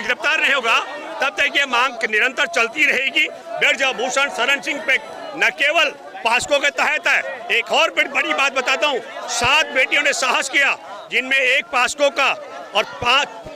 गिरफ्तार नहीं होगा तब तक ये मांग निरंतर चलती रहेगी। ब्रजभूषण शरण सिंह पे न केवल पास्को के तहत है, एक और बड़ी बात बताता हूँ, 7 बेटियों ने साहस किया, जिनमें एक पास्को का और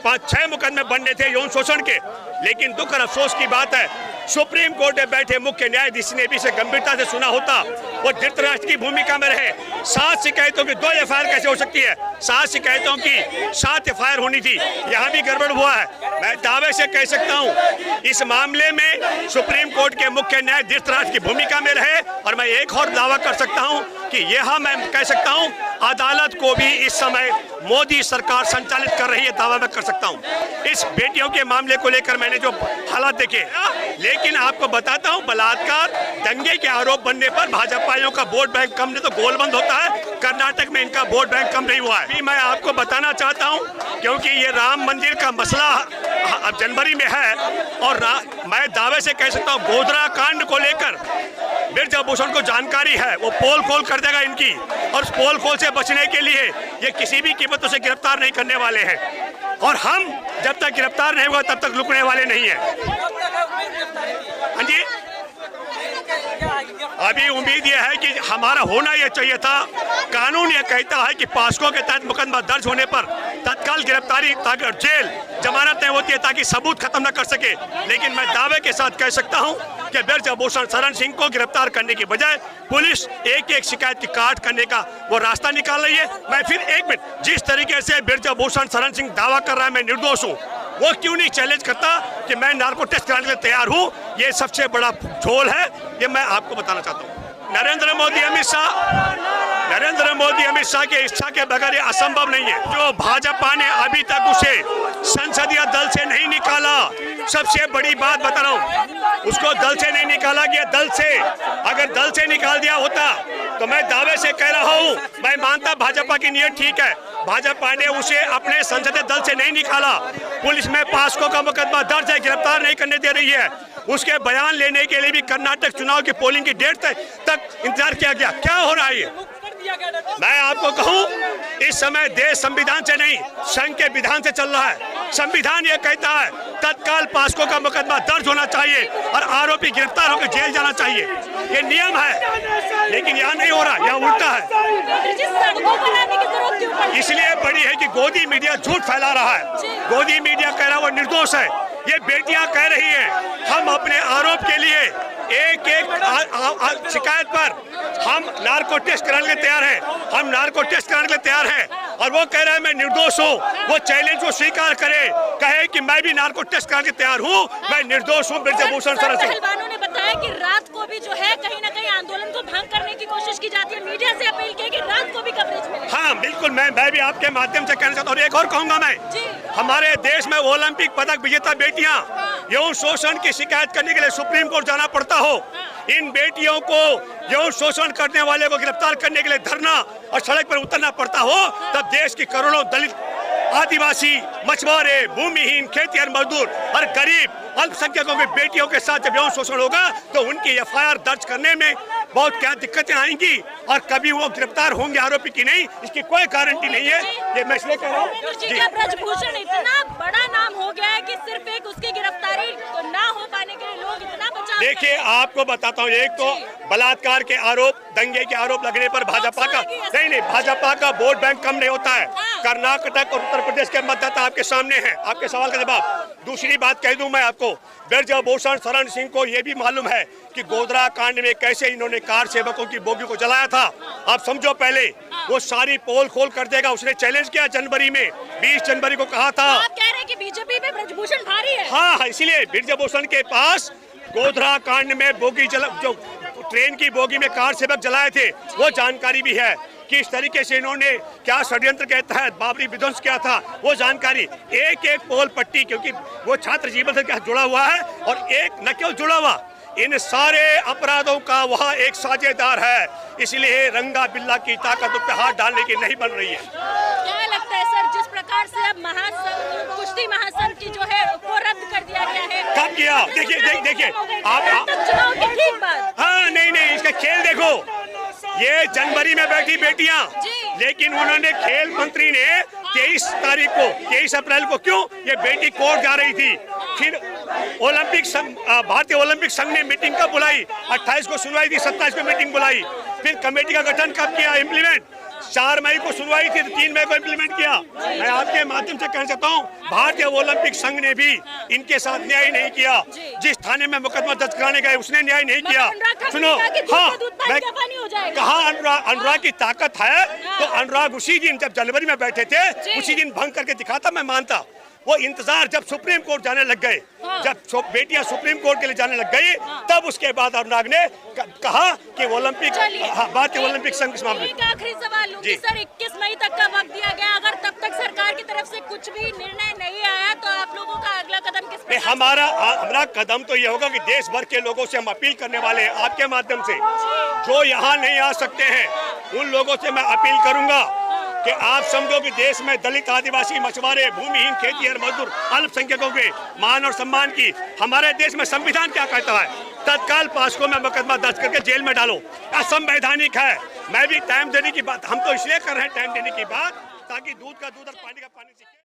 5-6 मुकदमे बनने थे यौन शोषण के। लेकिन दुख और अफसोस की बात है, सुप्रीम कोर्ट में बैठे मुख्य न्यायाधीश ने भी इसे गंभीरता से सुना होता, वो धृतराष्ट्र की भूमिका में रहे। 7 शिकायतों की 2 एफआईआर कैसे हो सकती है? 7 शिकायतों की 7 एफआईआर होनी थी, यहाँ भी गड़बड़ हुआ है। मैं दावे से कह सकता हूँ इस मामले में सुप्रीम कोर्ट के मुख्य न्यायाधीश धृतराष्ट्र की भूमिका में रहे। और मैं एक और दावा कर सकता हूँ कि यह मैं कह सकता हूँ अदालत को भी इस समय मोदी सरकार संचालित कर रही है, दावा मैं कर सकता हूँ। इस बेटियों के मामले को लेकर मैंने जो हालात देखे, लेकिन आपको बताता हूँ बलात्कार दंगे के आरोप बनने पर भाजपाइयों का वोट बैंक कम नहीं तो गोलबंद होता है। कर्नाटक में इनका वोट बैंक कम नहीं हुआ है। अभी मैं आपको बताना चाहता हूँ, क्योंकि ये राम मंदिर का मसला अब जनवरी में है और मैं दावे से कह सकता हूँ गोधरा कांड को लेकर ब्रजभूषण को जानकारी है, वो पोल खोल कर देगा इनकी, और उस पोल खोल से बचने के लिए ये किसी भी कीमतों से गिरफ्तार नहीं करने वाले हैं। और हम जब तक गिरफ्तार नहीं होगा तब तक रुकने वाले नहीं हैं। हाँ जी, अभी उम्मीद यह है कि हमारा होना यह चाहिए था। कानून यह कहता है कि पास्को के तहत मुकदमा दर्ज होने पर तत्काल गिरफ्तारी, ताकि जेल जमानत नहीं होती है ताकि सबूत खत्म न कर सके। लेकिन मैं दावे के साथ कह सकता हूं कि ब्रजभूषण शरण सिंह को गिरफ्तार करने की बजाय पुलिस एक शिकायत की काट करने का वो रास्ता निकाल रही है। मैं फिर एक मिनट, जिस तरीके से ब्रजभूषण शरण सिंह दावा कर रहा है मैं निर्दोष हूँ, वो क्यों नहीं चैलेंज करता कि मैं नार्को टेस्ट कराने के लिए तैयार हूँ? ये सबसे बड़ा झोल है, ये मैं आपको बताना चाहता हूँ। नरेंद्र मोदी अमित शाह के इच्छा के बगैर ये असंभव नहीं है। जो भाजपा ने अभी तक उसे संसदीय दल से नहीं निकाला, सबसे बड़ी बात बता रहा हूँ, उसको दल से नहीं निकाला गया। दल से अगर दल से निकाल दिया होता तो मैं दावे से कह रहा हूँ, मैं मानता भाजपा की नीयत ठीक है, भाजपा ने उसे अपने संसदीय दल से नहीं निकाला। पुलिस में पास्को का मुकदमा दर्ज है, गिरफ्तार नहीं करने दे रही है। उसके बयान लेने के लिए भी कर्नाटक चुनाव की पोलिंग की डेट तक इंतजार किया गया। क्या हो रहा है ये? मैं आपको कहूं, इस समय देश संविधान से नहीं संघ के विधान से चल रहा है। संविधान ये कहता है तत्काल पास्को का मुकदमा दर्ज होना चाहिए और आरोपी गिरफ्तार होकर जेल जाना चाहिए, ये नियम है। लेकिन यहाँ नहीं हो रहा, यहाँ उल्टा है। इसलिए बड़ी है कि गोदी मीडिया झूठ फैला रहा है। गोदी मीडिया कह रहा है वो निर्दोष है, ये बेटियां कह रही हैं हम अपने आरोप के लिए एक शिकायत पर हम नार्को टेस्ट कराने के लिए तैयार हैं, हम नार्को टेस्ट कराने के लिए तैयार हैं। और वो कह रहा है मैं निर्दोष हूँ, वो चैलेंज को स्वीकार करे, कहे कि मैं भी नार्को टेस्ट कराने के लिए तैयार हूँ, मैं निर्दोष हूँ। ब्रजभूषण शरण सिंह पहलवानों ने बताया कि रात को भी जो है कहीं न कहीं आंदोलन को भंग करने की कोशिश की जाती है, मीडिया से अपील की कि रात को भी कवरेज मिले। हाँ बिल्कुल, मैं भी आपके माध्यम से कहना चाहता हूँ। और एक और कहूँगा मैं, हमारे देश में ओलंपिक पदक विजेता बेटियां यौन शोषण की शिकायत करने के लिए सुप्रीम कोर्ट जाना पड़ता हो, इन बेटियों को यौन शोषण करने वाले को गिरफ्तार करने के लिए धरना और सड़क पर उतरना पड़ता हो, तब देश की करोड़ों दलित, आदिवासी, मछुआरे, भूमिहीन, खेतिहर मजदूर और गरीब अल्पसंख्यकों की बेटियों के साथ जब यौन शोषण होगा तो उनकी एफआईआर दर्ज करने में बहुत क्या दिक्कतें आएंगी और कभी वो गिरफ्तार होंगे आरोपी की नहीं, इसकी कोई गारंटी नहीं है। ये मैं इसलिए कह रहा हूँ। ब्रजभूषण इतना बड़ा नाम हो गया है कि सिर्फ एक उसकी गिरफ्तारी तो ना हो पाने के लिए लोग इतना बचाव। देखिए आपको बताता हूँ, एक तो बलात्कार के आरोप, दंगे के आरोप लगने पर भाजपा का नहीं भाजपा का वोट बैंक कम नहीं होता है। कर्नाटक और उत्तर प्रदेश के मतदाता आपके सामने हैं, आपके सवाल का जवाब। दूसरी बात कह दूं मैं आपको, ब्रजभूषण शरण सिंह को यह भी मालूम है कि गोधरा कांड में कैसे इन्होंने कार सेवकों की बोगी को जलाया था। आप समझो, पहले वो सारी पोल खोल कर देगा। उसने चैलेंज किया जनवरी में, 20 जनवरी को कहा था। आप कह रहे हैं कि बीजेपी में ब्रजभूषण भारी है। हाँ, इसीलिए ब्रजभूषण के पास गोधरा कांड में बोगी जो ट्रेन की बोगी में कार सेवक जलाए थे वो जानकारी भी है। किस तरीके से इन्होंने क्या षड्यंत्र के तहत बाबरी विध्वंस किया था वो जानकारी, एक पोल पट्टी, क्योंकि वो छात्र जीवन से जुड़ा हुआ है और एक न केवल जुड़ा हुआ, इन सारे अपराधों का वहाँ एक साझेदार है। इसलिए रंगा बिल्ला की ताकत पे हाथ डालने की नहीं बन रही है। क्या लगता है सर, जिस प्रकार से अब महासंघ, कुश्ती महासंघ की जो है वो रद्द कर दिया गया है? कब किया? देखिए आप चुनाव के ठीक बाद। हाँ नहीं, इसका खेल देखो, ये जनवरी में बैठी बेटियां, लेकिन उन्होंने खेल मंत्री ने 23 तारीख को 23 अप्रैल को क्यों ये बेटी कोर्ट जा रही थी। फिर भारतीय ओलंपिक संघ ने मीटिंग कब बुलाई, 28 को सुनवाई थी, 27 को मीटिंग बुलाई। फिर कमेटी का गठन कब किया, इम्प्लीमेंट 4 मई को सुनवाई थी तो 3 मई को इम्प्लीमेंट किया। मैं आपके माध्यम से कहना चाहता हूँ भारतीय ओलंपिक संघ ने भी इनके साथ न्याय नहीं किया। जिस थाने में मुकदमा दर्ज कराने गए उसने न्याय नहीं किया। सुनो, हाँ, कहा अनुराग की ताकत है तो अनुराग उसी दिन जब जनवरी में बैठे थे उसी दिन भंग करके दिखाता, मैं मानता। वो इंतजार जब सुप्रीम कोर्ट जाने लग गए, जब बेटियां सुप्रीम कोर्ट के लिए जाने लग गई, तब उसके बाद अनुराग ने कहा कि ओलंपिक, भारतीय ओलंपिक संघ इस मामले। एक आखिरी सवाल लूंगी सर, 21 मई तक का वक्त दिया गया, अगर तब तक सरकार की तरफ से कुछ भी निर्णय नहीं आया तो आप लोगों का अगला कदम किस पर? हमारा कदम तो ये होगा कि देश भर के लोगों से हम अपील करने वाले हैं आपके माध्यम से, जो यहाँ नहीं आ सकते हैं उन लोगों से मैं अपील करूंगा कि आप समझो कि देश में दलित, आदिवासी, मछुआरे, भूमिहीन, खेतीहर मजदूर, अल्पसंख्यकों के मान और सम्मान की हमारे देश में संविधान क्या कहता है, तत्काल पास्को में मुकदमा दर्ज करके जेल में डालो। असंवैधानिक है। मैं भी टाइम देने की बात, हम तो इसलिए कर रहे हैं टाइम देने की बात ताकि दूध का दूध और पानी का पानी।